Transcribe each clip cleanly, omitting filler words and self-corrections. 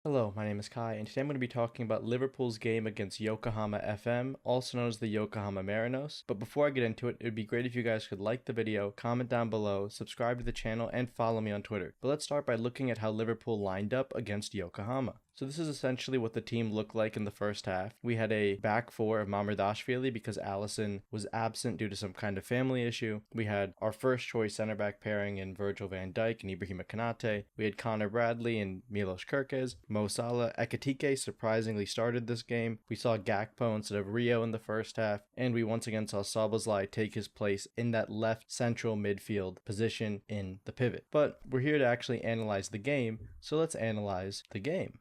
Hello, my name is Kai, and today I'm going to be talking about Liverpool's game against Yokohama FM, also known as the Yokohama Marinos. But before I get into it, it would be great if you guys could like the video, comment down below, subscribe to the channel, and follow me on Twitter. But let's start by looking at how Liverpool lined up against Yokohama. So this is essentially what the team looked like in the first half. We had a back four of Mamardashvili because Allison was absent due to some kind of family issue. We had our first choice center back pairing in Virgil van Dijk and Ibrahima Konate. We had Connor Bradley and Milos Kerkez. Mo Salah. Ekitike surprisingly started this game. We saw Gakpo instead of Rio in the first half. And we once again saw Szoboszlai take his place in that left central midfield position in the pivot. But we're here to actually analyze the game, so let's analyze the game.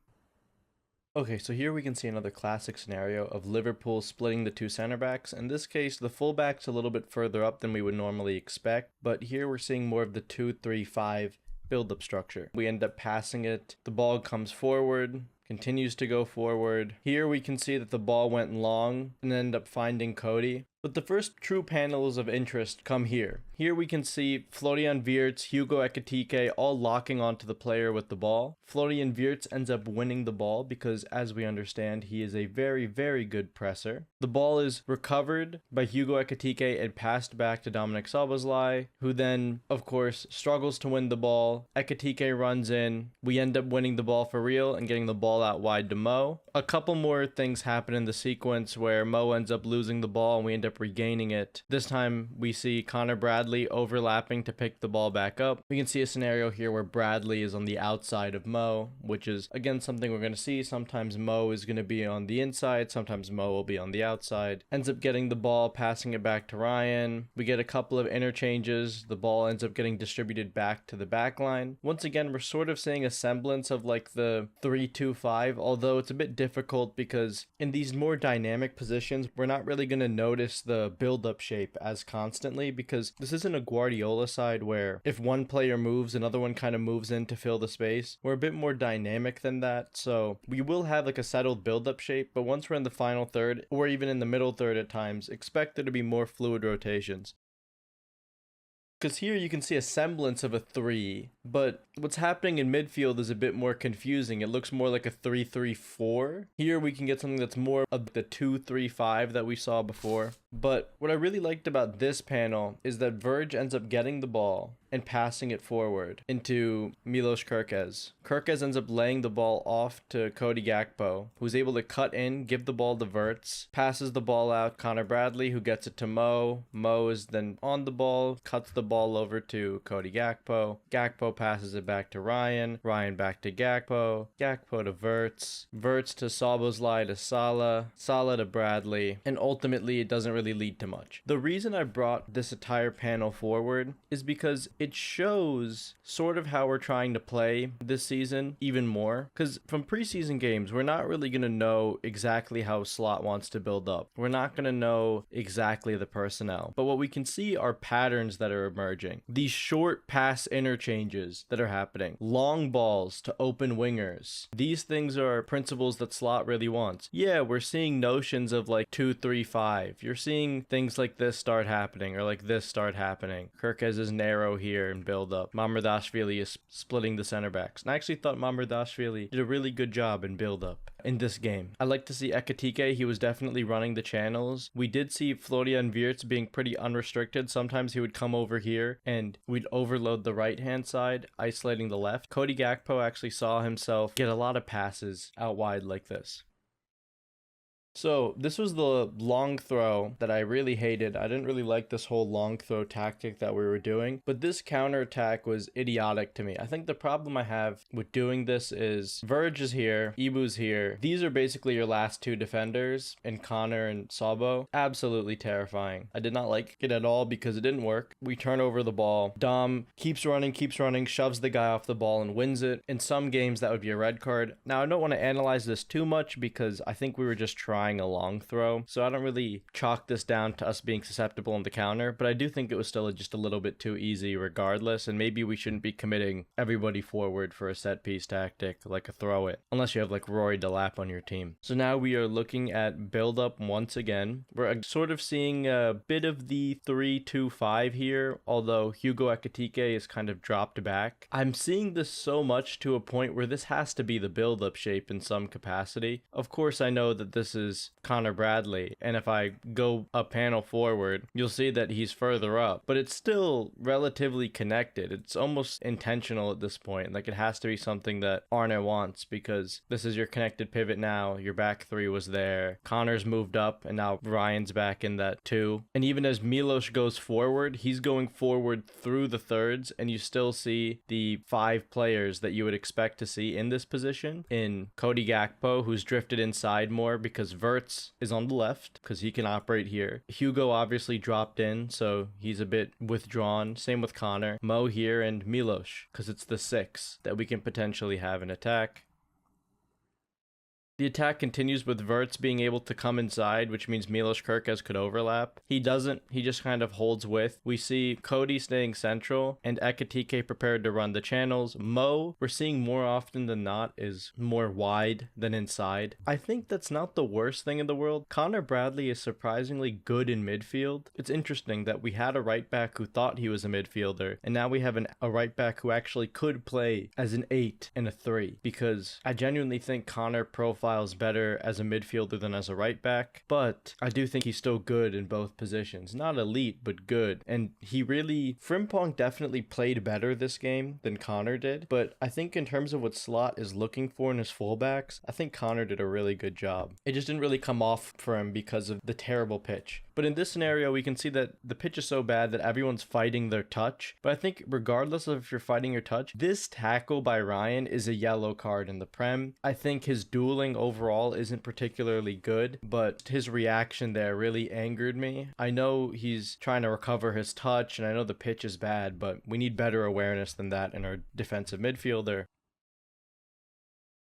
Okay, so here we can see another classic scenario of Liverpool splitting the two center backs. In this case, the fullback's a little bit further up than we would normally expect, but here we're seeing more of the 2-3-5 build-up structure. We end up passing it, the ball comes forward, continues to go forward. Here we can see that the ball went long and end up finding Cody. But the first true panels of interest come here. Here we can see Florian Wirtz, Hugo Ekitike all locking onto the player with the ball. Florian Wirtz ends up winning the ball because, as we understand, he is a very, very good presser. The ball is recovered by Hugo Ekitike and passed back to Dominik Szoboszlai, who then, of course, struggles to win the ball. Ekitike runs in. We end up winning the ball for real and getting the ball out wide to Mo. A couple more things happen in the sequence where Mo ends up losing the ball and we end up regaining it. This time we see Connor Bradley overlapping to pick the ball back up. We can see a scenario here where Bradley is on the outside of Mo, which is again something we're going to see. Sometimes Mo is going to be on the inside, sometimes Mo will be on the outside. Ends up getting the ball, passing it back to Ryan. We get a couple of interchanges. The ball ends up getting distributed back to the back line. Once again, we're sort of seeing a semblance of like the 3-2-5, although it's a bit difficult because in these more dynamic positions, we're not really going to notice the build-up shape as constantly because this isn't a Guardiola side where if one player moves, another one kind of moves in to fill the space. We're a bit more dynamic than that, so we will have like a settled build-up shape, but once we're in the final third, or even in the middle third at times, expect there to be more fluid rotations. Because here you can see a semblance of a 3, but what's happening in midfield is a bit more confusing. It looks more like a 3-3-4. Here we can get something that's more of the 2-3-5 that we saw before. But what I really liked about this panel is that Verge ends up getting the ball and passing it forward into Milos Kerkez. Kerkez ends up laying the ball off to Cody Gakpo, who's able to cut in, give the ball to Wirtz, passes the ball out, Connor Bradley, who gets it to Mo. Mo is then on the ball, cuts the ball over to Cody Gakpo. Gakpo passes it back to Ryan. Ryan back to Gakpo. Gakpo to Wirtz. Wirtz to Szoboszlai to Salah. Salah to Bradley. And ultimately, it doesn't really lead to much. The reason I brought this entire panel forward is because it shows sort of how we're trying to play this season even more. Because from preseason games, we're not really going to know exactly how Slot wants to build up. We're not going to know exactly the personnel. But what we can see are patterns that are emerging. These short pass interchanges that are happening. Long balls to open wingers. These things are principles that Slot really wants. Yeah, we're seeing notions of like 2-3-5. You're seeing things like this start happening or like this start happening. Kerkez is narrow here in build up. Mamardashvili is splitting the center backs. And I actually thought Mamardashvili did a really good job in build up in this game. I like to see Ekitike. He was definitely running the channels. We did see Florian Wirtz being pretty unrestricted. Sometimes he would come over here and we'd overload the right hand side, isolating the left. Cody Gakpo actually saw himself get a lot of passes out wide like this. So this was the long throw that I really hated. I didn't really like this whole long throw tactic that we were doing, but this counterattack was idiotic to me. I think the problem I have with doing this is Verge is here, Ibu's here. These are basically your last two defenders in Connor and Sabo. Absolutely terrifying. I did not like it at all because it didn't work. We turn over the ball. Dom keeps running, shoves the guy off the ball and wins it. In some games that would be a red card. Now I don't want to analyze this too much because I think we were just trying trying a long throw. So I don't really chalk this down to us being susceptible on the counter, but I do think it was still just a little bit too easy regardless, and maybe we shouldn't be committing everybody forward for a set piece tactic like a throw it, unless you have like Rory Delap on your team. So now we are looking at build up once again. We're sort of seeing a bit of the 3-2-5 here, although Hugo Ekitike is kind of dropped back. I'm seeing this so much to a point where this has to be the build up shape in some capacity. Of course, I know that this is Connor Bradley, and if I go a panel forward, you'll see that he's further up, but it's still relatively connected. It's almost intentional at this point. Like, it has to be something that Arne wants, because this is your connected pivot now. Your back three was there. Connor's moved up, and now Ryan's back in that too. And even as Milos goes forward, he's going forward through the thirds, and you still see the 5 players that you would expect to see in this position in Cody Gakpo, who's drifted inside more because Verts is on the left because he can operate here. Hugo obviously dropped in, so he's a bit withdrawn. Same with Connor. Mo here, and Milos, because it's the 6 that we can potentially have in attack. The attack continues with Verts being able to come inside, which means Milos Kerkez could overlap. He doesn't. He just kind of holds with. We see Cody staying central and Ekitike prepared to run the channels. Mo, we're seeing more often than not, is more wide than inside. I think that's not the worst thing in the world. Connor Bradley is surprisingly good in midfield. It's interesting that we had a right back who thought he was a midfielder, and now we have a right back who actually could play as an 8 and a 3, because I genuinely think Connor profiles better as a midfielder than as a right back, but I do think he's still good in both positions. Not elite, but good. And Frimpong definitely played better this game than Connor did, but I think in terms of what Slot is looking for in his fullbacks, I think Connor did a really good job. It just didn't really come off for him because of the terrible pitch. But in this scenario, we can see that the pitch is so bad that everyone's fighting their touch. But I think regardless of if you're fighting your touch, this tackle by Ryan is a yellow card in the Prem. I think his dueling overall isn't particularly good, but his reaction there really angered me. I know he's trying to recover his touch, and I know the pitch is bad, but we need better awareness than that in our defensive midfielder.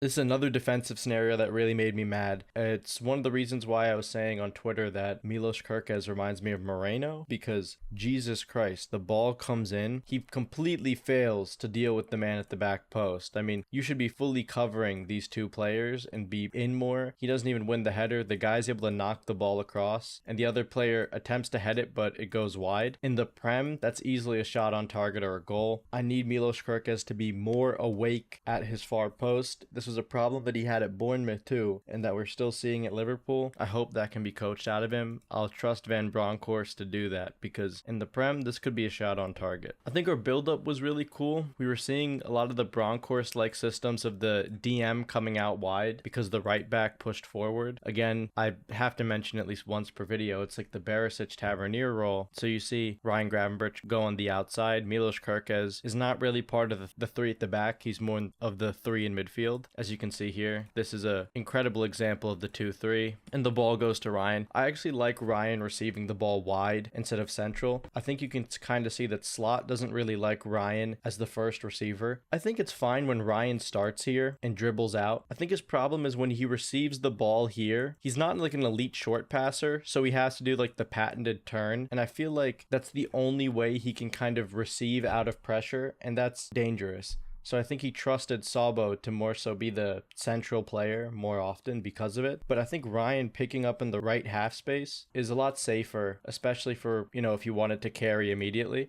This is another defensive scenario that really made me mad. It's one of the reasons why I was saying on Twitter that Milos Kerkez reminds me of Moreno, because Jesus Christ, the ball comes in, he completely fails to deal with the man at the back post. I mean, you should be fully covering these 2 players and be in more. He doesn't even win the header. The guy's able to knock the ball across, and the other player attempts to head it, but it goes wide. In the Prem, that's easily a shot on target or a goal. I need Milos Kerkez to be more awake at his far post. This was a problem that he had at Bournemouth too, and that we're still seeing at Liverpool. I hope that can be coached out of him. I'll trust Van Bronckhorst to do that, because in the Prem, this could be a shot on target. I think our build-up was really cool. We were seeing a lot of the Bronckhorst-like systems of the DM coming out wide because the right back pushed forward. Again, I have to mention at least once per video, it's like the Barisic Tavernier role. So you see Ryan Gravenberch go on the outside. Milos Kerkez is not really part of the 3 at the back. He's more of the 3 in midfield. As you can see here, this is an incredible example of the 2-3, and the ball goes to Ryan. I actually like Ryan receiving the ball wide instead of central. I think you can kind of see that Slot doesn't really like Ryan as the first receiver. I think it's fine when Ryan starts here and dribbles out. I think his problem is when he receives the ball here, he's not like an elite short passer, so he has to do like the patented turn, and I feel like that's the only way he can kind of receive out of pressure, and that's dangerous. So I think he trusted Sabo to more so be the central player more often because of it. But I think Ryan picking up in the right half space is a lot safer, especially for, if you wanted to carry immediately.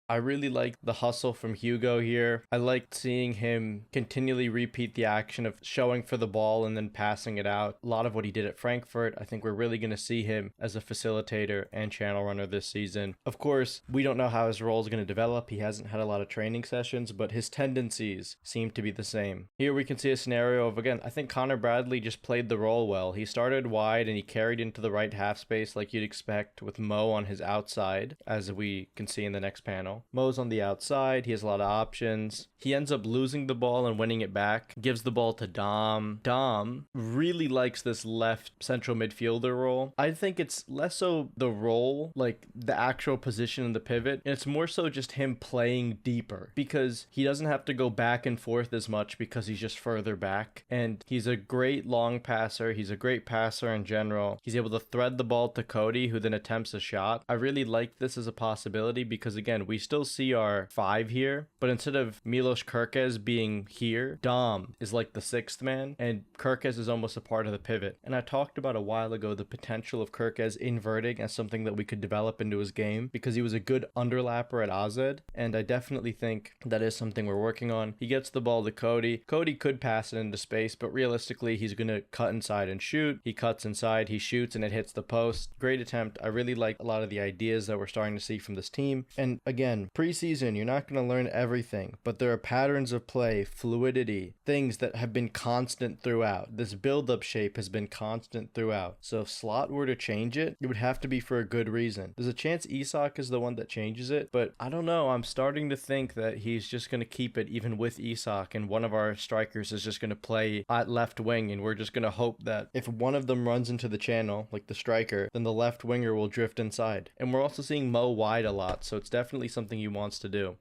I really like the hustle from Hugo here. I liked seeing him continually repeat the action of showing for the ball and then passing it out. A lot of what he did at Frankfurt. I think we're really going to see him as a facilitator and channel runner this season. Of course, we don't know how his role is going to develop. He hasn't had a lot of training sessions, but his tendencies seem to be the same. Here we can see a scenario of, again, I think Connor Bradley just played the role well. He started wide and he carried into the right half space like you'd expect with Mo on his outside, as we can see in the next panel. now. Mo's on the outside. He has a lot of options. He ends up losing the ball and winning it back. Gives the ball to Dom. Dom really likes this left central midfielder role. I think it's less so the role, like the actual position in the pivot. And it's more so just him playing deeper because he doesn't have to go back and forth as much because he's just further back. And he's a great long passer. He's a great passer in general. He's able to thread the ball to Cody, who then attempts a shot. I really like this as a possibility because, again, we still see our 5 here, but instead of Milos Kerkez being here, Dom is like the 6th man, and Kerkez is almost a part of the pivot. And I talked about a while ago the potential of Kerkez inverting as something that we could develop into his game because he was a good underlapper at AZ, and I definitely think that is something we're working on. He gets the ball to Cody. Cody could pass it into space, but realistically, he's going to cut inside and shoot. He cuts inside, he shoots, and it hits the post. Great attempt. I really like a lot of the ideas that we're starting to see from this team. And again, preseason, you're not going to learn everything, but there are patterns of play, fluidity, things that have been constant throughout. This build-up shape has been constant throughout. So if Slot were to change it, it would have to be for a good reason. There's a chance Isak is the one that changes it, but I don't know. I'm starting to think that he's just going to keep it even with Isak, and one of our strikers is just going to play at left wing, and we're just going to hope that if one of them runs into the channel, like the striker, then the left winger will drift inside. And we're also seeing Mo wide a lot, so it's definitely something he wants to do.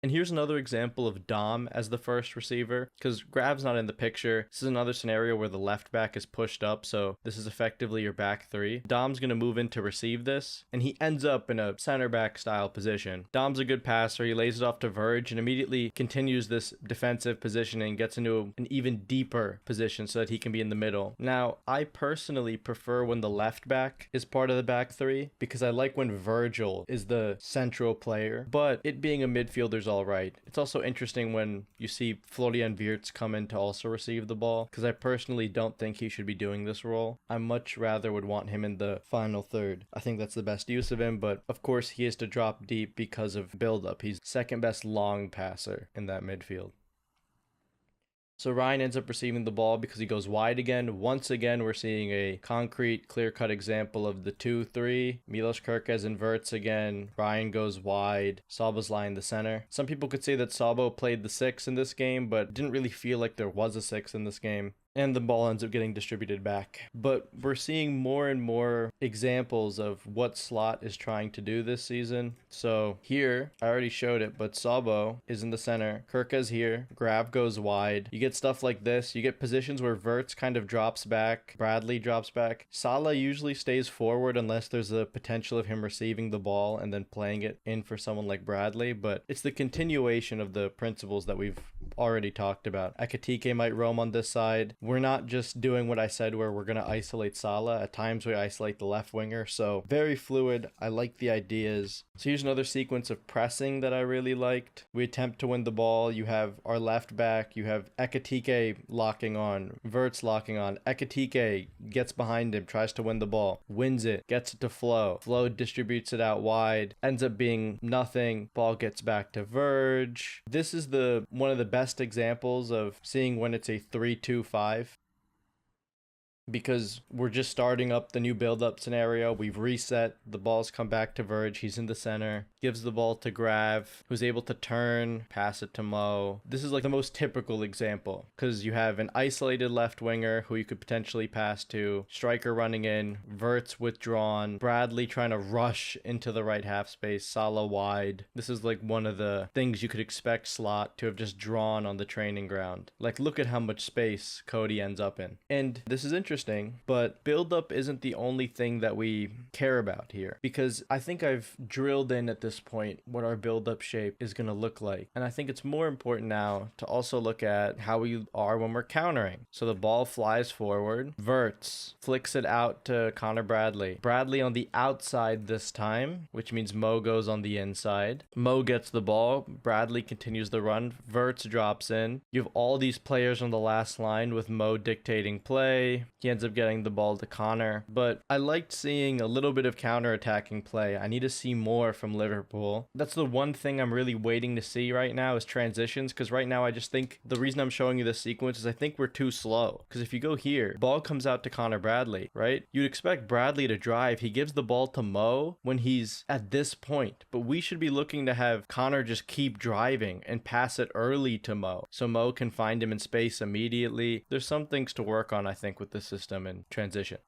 And here's another example of Dom as the first receiver, because Grav's not in the picture. This is another scenario where the left back is pushed up, so this is effectively your back 3. Dom's going to move in to receive this, and he ends up in a center back style position. Dom's a good passer. He lays it off to Verge and immediately continues this defensive positioning, gets into an even deeper position so that he can be in the middle. Now, I personally prefer when the left back is part of the back 3, because I like when Virgil is the central player, but it being a midfielder's all right. It's also interesting when you see Florian Wirtz come in to also receive the ball, because I personally don't think he should be doing this role. I much rather would want him in the final third. I think that's the best use of him, but of course he has to drop deep because of build-up. He's second best long passer in that midfield. So Ryan ends up receiving the ball because he goes wide again. Once again, we're seeing a concrete, clear-cut example of the 2-3. Milos Kerkez inverts again. Ryan goes wide. Sabo's in the center. Some people could say that Sabo played the 6 in this game, but didn't really feel like there was a 6 in this game. And the ball ends up getting distributed back. But we're seeing more and more examples of what Slot is trying to do this season. So here, I already showed it, but Sabo is in the center. Kerkez here. Grav goes wide. You get stuff like this. You get positions where Wirtz kind of drops back. Bradley drops back. Salah usually stays forward unless there's a potential of him receiving the ball and then playing it in for someone like Bradley. But it's the continuation of the principles that we've already talked about. Ekitike might roam on this side. We're not just doing what I said where we're going to isolate Salah. At times we isolate the left winger. So very fluid. I like the ideas. So here's another sequence of pressing that I really liked. We attempt to win the ball. You have our left back. You have Ekitike locking on. Wirtz locking on. Ekitike gets behind him, tries to win the ball. Wins it. Gets it to Flo. Flo distributes it out wide. Ends up being nothing. Ball gets back to Verge. This is one of the best examples of seeing when it's a 3-2-5. Because we're just starting up the new build-up scenario. We've reset. The ball's come back to Verge. He's in the center. Gives the ball to Grav, who's able to turn, pass it to Mo. This is like the most typical example because you have an isolated left winger who you could potentially pass to, striker running in, Wirtz withdrawn, Bradley trying to rush into the right half space, Salah wide. This is like one of the things you could expect Slot to have just drawn on the training ground. Like, look at how much space Cody ends up in. And this is interesting. But build-up isn't the only thing that we care about here, because I think I've drilled in at this point what our build-up shape is going to look like. And I think it's more important now to also look at how we are when we're countering. So the ball flies forward. Wirtz flicks it out to Connor Bradley. Bradley on the outside this time, which means Mo goes on the inside. Mo gets the ball. Bradley continues the run. Wirtz drops in. You have all these players on the last line with Mo dictating play. He ends up getting the ball to Connor. But I liked seeing a little bit of counter-attacking play. I need to see more from Liverpool. Liverpool. That's the one thing I'm really waiting to see right now is transitions, because right now I just think the reason I'm showing you this sequence is I think we're too slow. Because if you go here, ball comes out to Connor Bradley, right? You'd expect Bradley to drive. He gives the ball to Mo when he's at this point, but we should be looking to have Connor just keep driving and pass it early to Mo so Mo can find him in space immediately. There's some things to work on, I think, with the system and transition.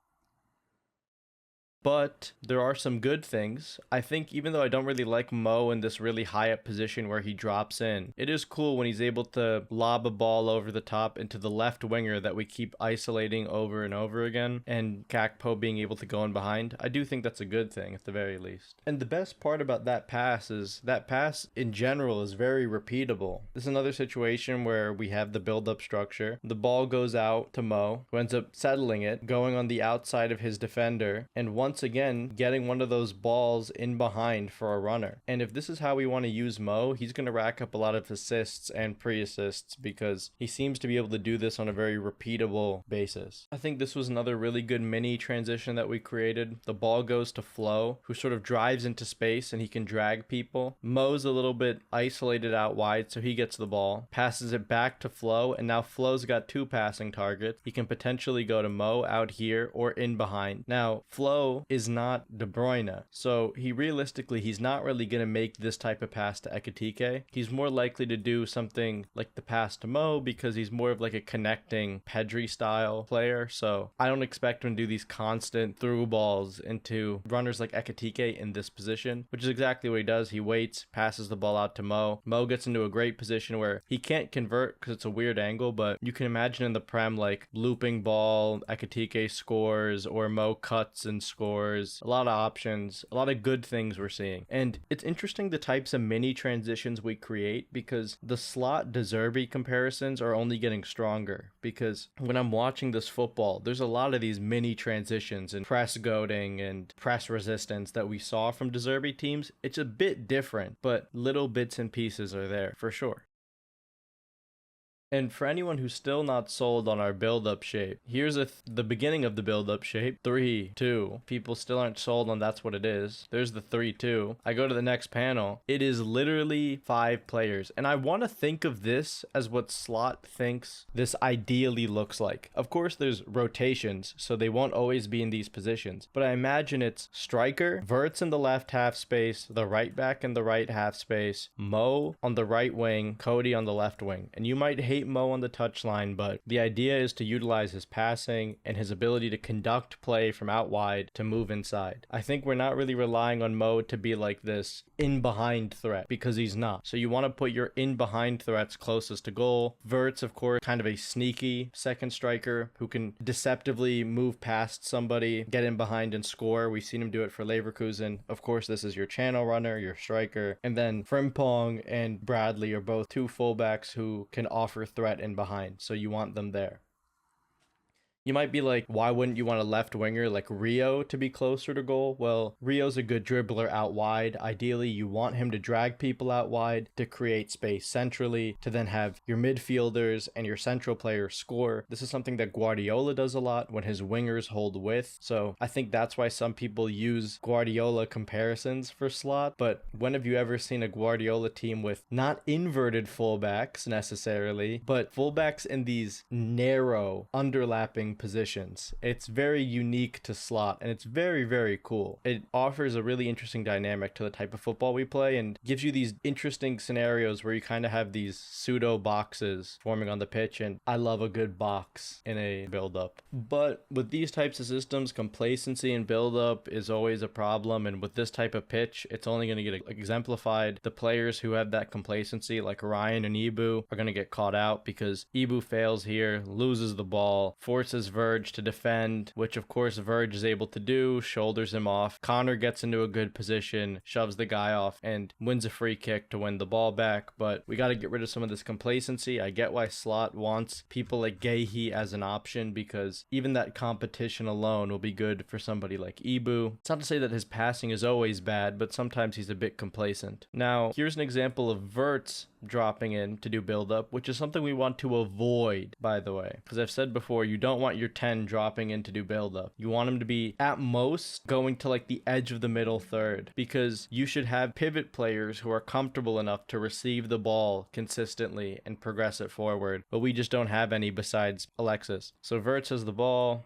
But there are some good things. I think even though I don't really like Mo in this really high up position where he drops in, it is cool when he's able to lob a ball over the top into the left winger that we keep isolating over and over again, and Gakpo being able to go in behind. I do think that's a good thing at the very least. And the best part about that pass is that pass in general is very repeatable. This is another situation where we have the build-up structure. The ball goes out to Mo, who ends up settling it, going on the outside of his defender, and once again getting one of those balls in behind for a runner. And if this is how we want to use Mo, he's going to rack up a lot of assists and pre-assists because he seems to be able to do this on a very repeatable basis. I think this was another really good mini transition that we created. The ball goes to Flo, who sort of drives into space and he can drag people. Mo's a little bit isolated out wide, so he gets the ball, passes it back to Flo, and now Flo's got two passing targets. He can potentially go to Mo out here or in behind. Now, Flo is not De Bruyne, so he's not really going to make this type of pass to Ekitike. He's more likely to do something like the pass to Mo because he's more of like a connecting Pedri style player, so I don't expect him to do these constant through balls into runners like Ekitike in this position, which is exactly what he does. He waits, passes the ball out to Mo. Mo gets into a great position where he can't convert because it's a weird angle, but you can imagine in the Prem like looping ball, Ekitike scores, or Mo cuts and scores. A lot of options, a lot of good things we're seeing. And it's interesting the types of mini transitions we create because the Slot De Zerbi comparisons are only getting stronger, because when I'm watching this football, there's a lot of these mini transitions and press goading and press resistance that we saw from De Zerbi teams. It's a bit different, but little bits and pieces are there for sure. And for anyone who's still not sold on our build-up shape, here's the beginning of the build-up shape. 3-2. People still aren't sold on that's what it is. There's the 3-2. I go to the next panel. It is literally 5 players. And I want to think of this as what Slot thinks this ideally looks like. Of course, there's rotations, so they won't always be in these positions. But I imagine it's striker, Verts in the left half space, the right back in the right half space, Mo on the right wing, Cody on the left wing. And you might hate Mo on the touchline, but the idea is to utilize his passing and his ability to conduct play from out wide to move inside. I think we're not really relying on Mo to be like this in behind threat because he's not. So you want to put your in behind threats closest to goal. Verts, of course, kind of a sneaky second striker who can deceptively move past somebody, get in behind and score. We've seen him do it for Leverkusen. Of course, this is your channel runner, your striker. And then Frimpong and Bradley are both two fullbacks who can offer threat in behind, so you want them there. You might be like, why wouldn't you want a left winger like Rio to be closer to goal? Well, Rio's a good dribbler out wide. Ideally, you want him to drag people out wide to create space centrally, to then have your midfielders and your central players score. This is something that Guardiola does a lot when his wingers hold width. So I think that's why some people use Guardiola comparisons for Slot. But when have you ever seen a Guardiola team with not inverted fullbacks necessarily, but fullbacks in these narrow, underlapping positions? It's very unique to Slot, and it's very, very cool. It offers a really interesting dynamic to the type of football we play and gives you these interesting scenarios where you kind of have these pseudo boxes forming on the pitch, and I love a good box in a build-up. But with these types of systems, complacency in build-up is always a problem, and with this type of pitch, it's only going to get exemplified. The players who have that complacency, like Ryan and Ibu, are going to get caught out because Ibu fails here, loses the ball, forces Verge to defend, which of course Verge is able to do, shoulders him off. Connor gets into a good position, shoves the guy off, and wins a free kick to win the ball back. But we got to get rid of some of this complacency. I get why Slot wants people like Gehi as an option, because even that competition alone will be good for somebody like Ibu. It's not to say that his passing is always bad, but sometimes he's a bit complacent. Now, here's an example of Verts dropping in to do build up, which is something we want to avoid, by the way, because I've said before, you don't want want your 10 dropping in to do build-up. You want him to be, at most, going to like the edge of the middle third, because you should have pivot players who are comfortable enough to receive the ball consistently and progress it forward, but we just don't have any besides Alexis. So Verts has the ball.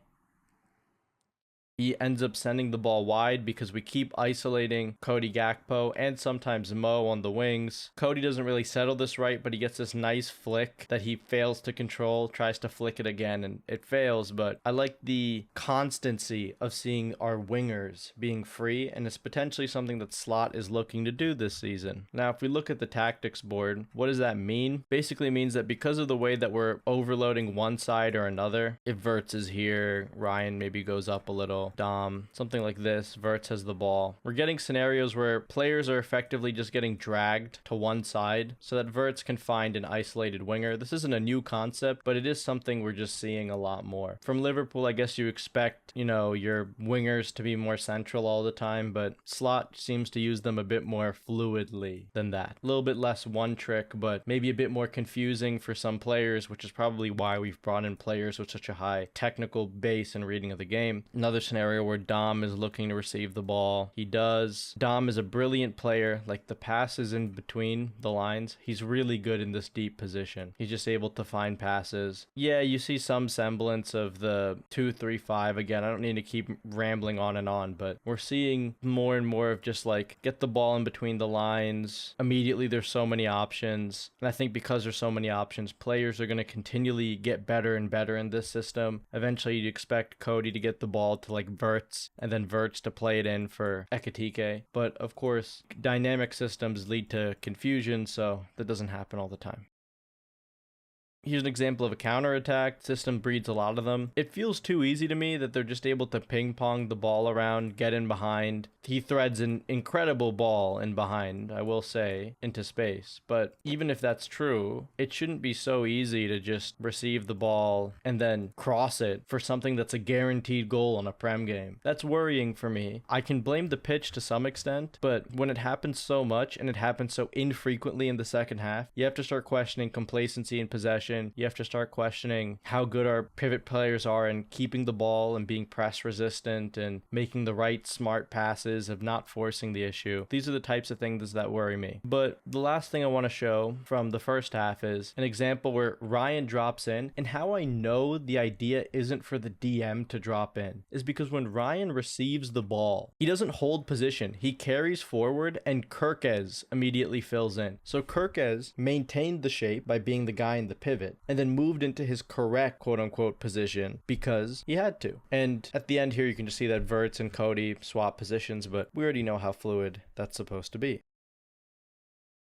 He ends up sending the ball wide because we keep isolating Cody Gakpo and sometimes Mo on the wings. Cody doesn't really settle this right, but he gets this nice flick that he fails to control, tries to flick it again, and it fails. But I like the constancy of seeing our wingers being free, and it's potentially something that Slot is looking to do this season. Now, if we look at the tactics board, what does that mean? Basically means that because of the way that we're overloading one side or another, if Verts is here, Ryan maybe goes up a little, Dom, something like this, Verts has the ball. We're getting scenarios where players are effectively just getting dragged to one side so that Verts can find an isolated winger. This isn't a new concept, but it is something we're just seeing a lot more. From Liverpool, I guess you expect, you know, your wingers to be more central all the time, but Slot seems to use them a bit more fluidly than that. A little bit less one trick, but maybe a bit more confusing for some players, which is probably why we've brought in players with such a high technical base and reading of the game. Another scenario where Dom is looking to receive the ball. He does. Dom is a brilliant player. Like, the passes in between the lines, he's really good in this deep position. He's just able to find passes. Yeah, you see some semblance of the 2-3-5 again. I don't need to keep rambling on, but we're seeing more and more of just like, get the ball in between the lines. Immediately there's so many options. And I think because there's so many options, players are going to continually get better and better in this system. Eventually you'd expect Cody to get the ball to like Verts, and then Verts to play it in for Ekitike. But of course, dynamic systems lead to confusion, so that doesn't happen all the time. Here's an example of a counterattack. System breeds a lot of them. It feels too easy to me that they're just able to ping pong the ball around, get in behind. He threads an incredible ball in behind, I will say, into space. But even if that's true, it shouldn't be so easy to just receive the ball and then cross it for something that's a guaranteed goal in a Prem game. That's worrying for me. I can blame the pitch to some extent, but when it happens so much and it happens so infrequently in the second half, you have to start questioning complacency and possession. You have to start questioning how good our pivot players are in keeping the ball and being press resistant and making the right smart passes, of not forcing the issue. These are the types of things that worry me. But the last thing I want to show from the first half is an example where Ryan drops in, and how I know the idea isn't for the DM to drop in is because when Ryan receives the ball, he doesn't hold position. He carries forward and Kirkes immediately fills in. So Kirkes maintained the shape by being the guy in the pivot, and then moved into his correct quote-unquote position because he had to. And at the end here, you can just see that Verts and Cody swap positions, but we already know how fluid that's supposed to be.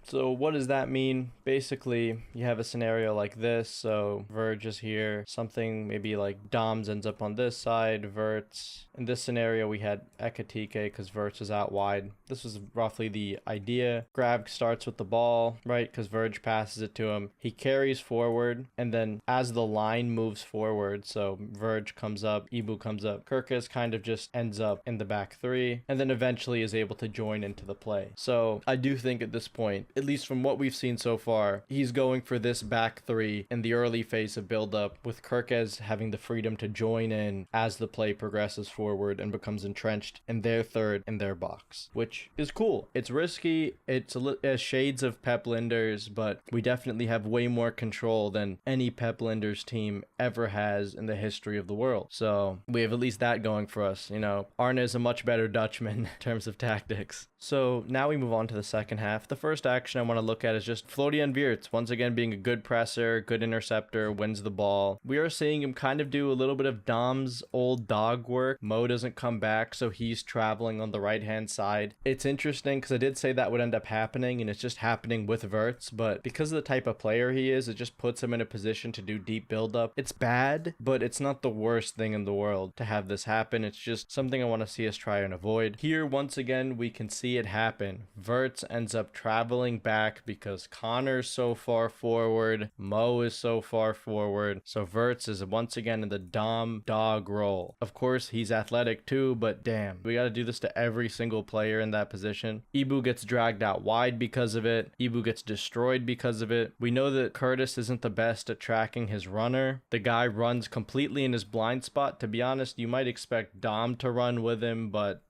So what does that mean? Basically, you have a scenario like this. So Verge is here, something maybe like Doms ends up on this side, Verts. In this scenario, we had Ekitike because Verts is out wide. This was roughly the idea. Grav starts with the ball, right? Because Verge passes it to him. He carries forward, and then as the line moves forward, so Verge comes up, Ibu comes up, Kirkus kind of just ends up in the back three, and then eventually is able to join into the play. So I do think at this point, at least from what we've seen so far, he's going for this back three in the early phase of build-up, with Kirkes having the freedom to join in as the play progresses forward and becomes entrenched in their third in their box, which is cool. It's risky, it's shades of Pep Linders, but we definitely have way more control than any Pep Linders team ever has in the history of the world. So we have at least that going for us. You know, Arne is a much better Dutchman in terms of tactics. So now we move on to the second half. The first action I want to look at is just Florian Wirtz, once again being a good presser, good interceptor, wins the ball. We are seeing him kind of do a little bit of Dom's old dog work. Mo doesn't come back, so he's traveling on the right-hand side. It's interesting because I did say that would end up happening, and it's just happening with Wirtz, but because of the type of player he is, it just puts him in a position to do deep build-up. It's bad, but it's not the worst thing in the world to have this happen. It's just something I want to see us try and avoid. Here, once again, we can see it happen. Wirtz ends up traveling falling back because Connor's so far forward, Mo is so far forward, so Verts is once again in the dom dog role. Of course, he's athletic too, but damn, we got to do this to every single player in that position. Ibu gets dragged out wide because of it. Ibu gets destroyed because of it. We know that Curtis isn't the best at tracking his runner. The guy runs completely in his blind spot. To be honest, you might expect Dom to run with him, but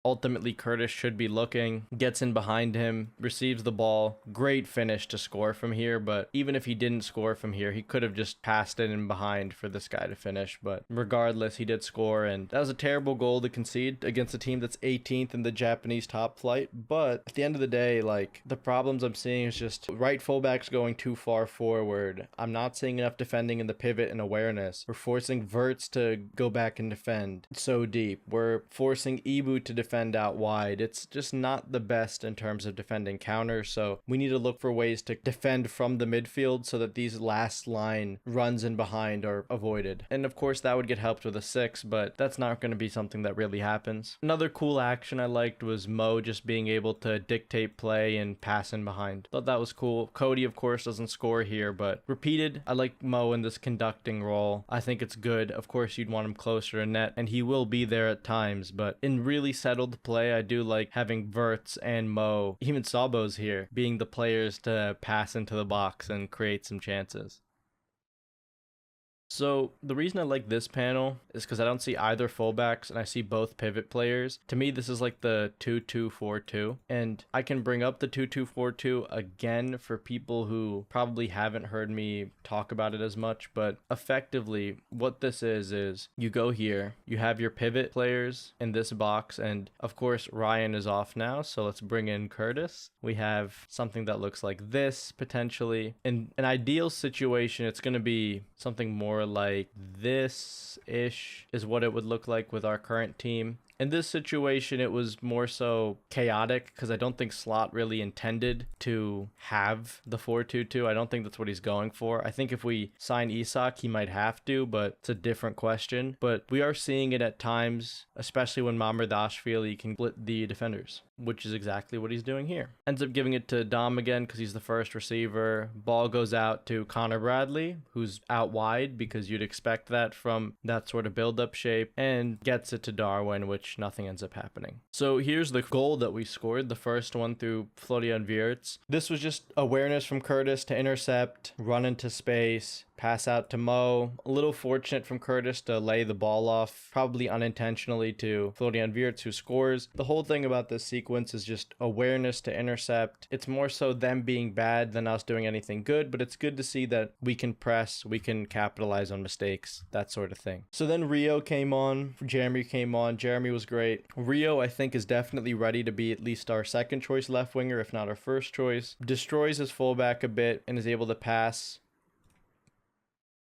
ultimately, Curtis should be looking, gets in behind him, receives the ball. Great finish to score from here, but even if he didn't score from here, he could have just passed it in behind for this guy to finish. But regardless, he did score, and that was a terrible goal to concede against a team that's 18th in the Japanese top flight. But at the end of the day, like, the problems I'm seeing is just right fullbacks going too far forward. I'm not seeing enough defending in the pivot and awareness. We're forcing Verts to go back and defend so deep. We're forcing Ibu to defend out wide. It's just not the best in terms of defending counters, so we need to look for ways to defend from the midfield so that these last line runs in behind are avoided. And of course that would get helped with a 6, but that's not going to be something that really happens. Another cool action I liked was Mo just being able to dictate play and pass in behind. Thought that was cool. Cody of course doesn't score here, but repeated, I like Mo in this conducting role. I think it's good. Of course you'd want him closer to net, and he will be there at times, but in really settled play, I do like having Verts and Mo, even Sabo's here, being the players to pass into the box and create some chances. So the reason I like this panel is because I don't see either fullbacks and I see both pivot players. To me, this is like the 2-2-4-2, and I can bring up the 2-2-4-2 again for people who probably haven't heard me talk about it as much, but effectively what this is you go here, you have your pivot players in this box, and of course Ryan is off now, so let's bring in Curtis. We have something that looks like this potentially. In an ideal situation, it's going to be something more like this-ish is what it would look like with our current team. In this situation, it was more so chaotic because I don't think Slot really intended to have the 4-2-2. I don't think that's what he's going for. I think if we sign Isak, he might have to, but it's a different question. But we are seeing it at times, especially when Mamardashvili can split the defenders, which is exactly what he's doing here. Ends up giving it to Dom again because he's the first receiver. Ball goes out to Connor Bradley, who's out wide because you'd expect that from that sort of build-up shape, and gets it to Darwin, which nothing ends up happening. So here's the goal that we scored, the first one through Florian Wirtz. This was just awareness from Curtis to intercept, run into space, pass out to Mo. A little fortunate from Curtis to lay the ball off, probably unintentionally, to Florian Wirtz, who scores. The whole thing about this sequence is just awareness to intercept. It's more so them being bad than us doing anything good, but it's good to see that we can press, we can capitalize on mistakes, that sort of thing. So then Rio came on, Jeremy came on. Jeremy was great. Rio, I think, is definitely ready to be at least our second choice left winger, if not our first choice. Destroys his fullback a bit and is able to pass.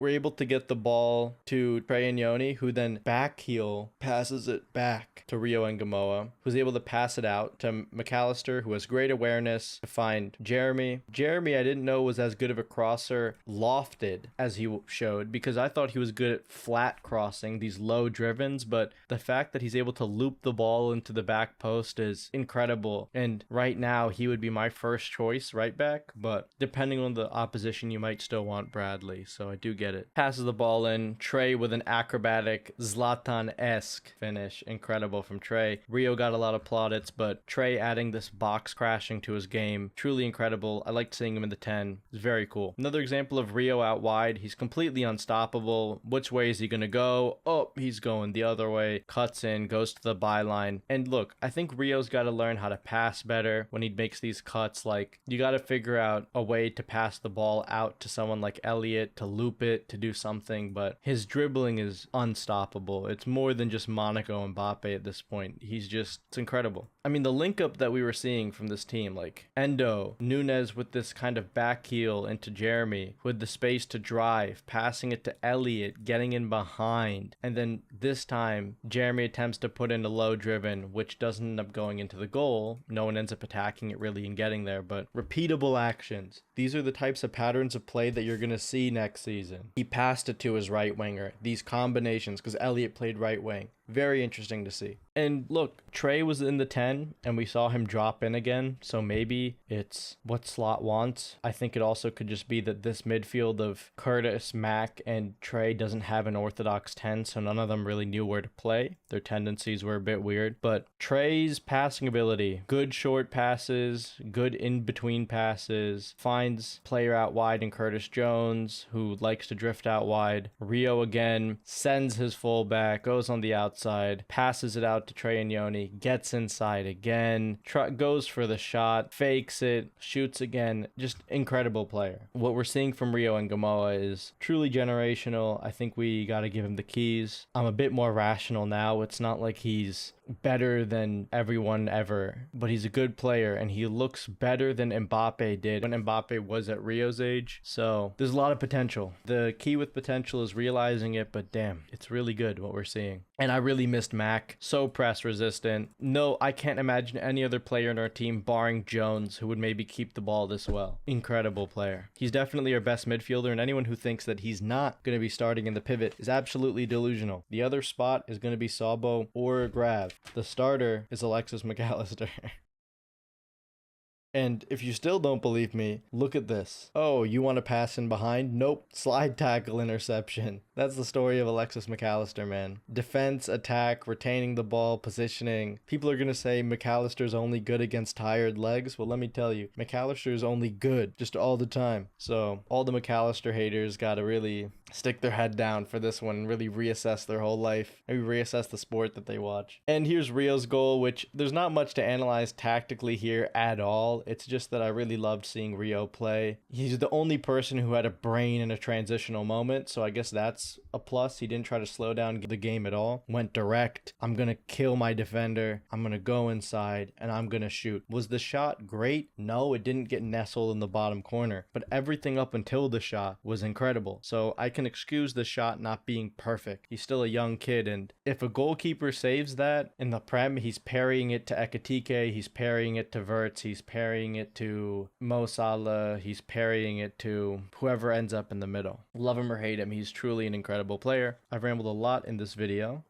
We're able to get the ball to Trey and Yoni, who then back heel passes it back to Rio and Gamoa, who's able to pass it out to McAllister, who has great awareness to find Jeremy. Jeremy, I didn't know was as good of a crosser lofted as he showed, because I thought he was good at flat crossing, these low drivens, but the fact that he's able to loop the ball into the back post is incredible. And right now, he would be my first choice right back, but depending on the opposition, you might still want Bradley, so I do get it. Passes the ball in. Trey with an acrobatic Zlatan-esque finish. Incredible from Trey. Rio got a lot of plaudits, but Trey adding this box crashing to his game, truly incredible. I liked seeing him in the 10. It's very cool. Another example of Rio out wide. He's completely unstoppable. Which way is he going to go? Oh, he's going the other way. Cuts in, goes to the byline. And look, I think Rio's got to learn how to pass better when he makes these cuts. Like, you got to figure out a way to pass the ball out to someone like Elliott, to loop it, to do something, but his dribbling is unstoppable. It's more than just Monaco and Mbappe at this point. It's incredible. I mean, the link up that we were seeing from this team, like Endo, Nunez with this kind of back heel into Jeremy, with the space to drive, passing it to Elliott, getting in behind, and then this time, Jeremy attempts to put in a low driven, which doesn't end up going into the goal. No one ends up attacking it really and getting there, but repeatable actions. These are the types of patterns of play that you're going to see next season. He passed it to his right winger. These combinations, because Elliott played right wing. Very interesting to see. And look, Trey was in the 10 and we saw him drop in again, so maybe it's what Slot wants. I think it also could just be that this midfield of Curtis, Mac, and Trey doesn't have an orthodox 10, so none of them really knew where to play. Their tendencies were a bit weird, but Trey's passing ability, good short passes, good in-between passes, finds player out wide in Curtis Jones, who likes to drift out wide. Rio again sends his fullback, goes on the outside, passes it out to Trey and Yoni, gets inside again, goes for the shot, fakes it, shoots again. Just incredible player. What we're seeing from Rio and Gamoa is truly generational. I think we got to give him the keys. I'm a bit more rational now. It's not like he's better than everyone ever, but he's a good player and he looks better than Mbappe did when Mbappe was at Rio's age. So there's a lot of potential. The key with potential is realizing it, but damn, it's really good what we're seeing. And I really missed Mac. So press resistant. No, I can't imagine any other player in our team barring Jones who would maybe keep the ball this well. Incredible player. He's definitely our best midfielder, and anyone who thinks that he's not going to be starting in the pivot is absolutely delusional. The other spot is going to be Sabo or Grav. The starter is Alexis McAllister. And if you still don't believe me, look at this. Oh, you want to pass in behind? Nope. Slide tackle interception. That's the story of Alexis McAllister, man. Defense, attack, retaining the ball, positioning. People are going to say McAllister's only good against tired legs. Well, let me tell you, McAllister's only good just all the time. So all the McAllister haters got to really stick their head down for this one and really reassess their whole life. Maybe reassess the sport that they watch. And here's Rio's goal, which there's not much to analyze tactically here at all. It's just that I really loved seeing Rio play. He's the only person who had a brain in a transitional moment, so I guess that's a plus. He didn't try to slow down the game at all. Went direct. I'm going to kill my defender. I'm going to go inside, and I'm going to shoot. Was the shot great? No, it didn't get nestled in the bottom corner, but everything up until the shot was incredible. So I can excuse the shot not being perfect. He's still a young kid, and if a goalkeeper saves that in the Prem, he's parrying it to Ekitike, he's parrying it to Verts, he's parrying it to Mo Salah, he's parrying it to whoever ends up in the middle. Love him or hate him, he's truly an incredible player. I've rambled a lot in this video,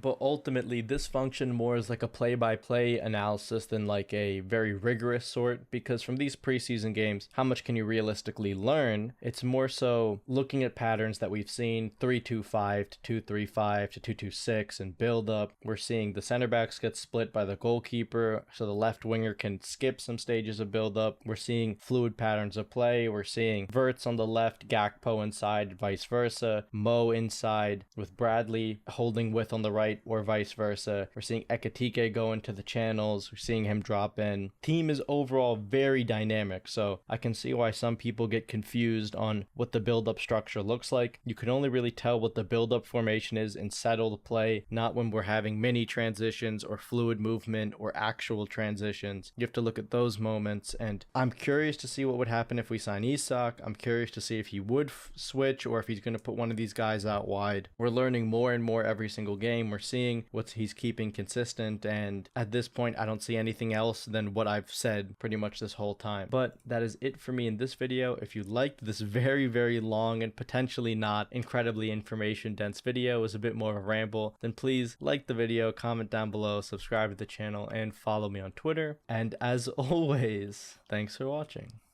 but ultimately this functioned more as like a play-by-play analysis than like a very rigorous sort, because from these preseason games, how much can you realistically learn? It's more so looking at patterns that we've seen, 3-2-5 to 2-3-5 to 2-2-6 and build up. We're seeing the center backs get split by the goalkeeper, so the left winger can skip some stages of build up. We're seeing fluid patterns of play. We're seeing Verts on the left, Gakpo inside, vice versa, Mo inside with Bradley holding width on the right, or vice versa. We're seeing Ekitike go into the channels. We're seeing him drop in. Team is overall very dynamic, so I can see why some people get confused on what the build-up structure looks like. You can only really tell what the build-up formation is in settled play, not when we're having mini transitions or fluid movement or actual transitions. You have to look at those moments, and I'm curious to see what would happen if we sign Isak. I'm curious to see if he would switch or if he's going to put one of these guys out wide. We're learning more and more every single game. We're seeing what he's keeping consistent, and at this point I don't see anything else than what I've said pretty much this whole time. But that is it for me in this video. If you liked this very long and potentially not incredibly information dense video, it was a bit more of a ramble, then please like the video, comment down below, subscribe to the channel, and follow me on Twitter. And as always, thanks for watching.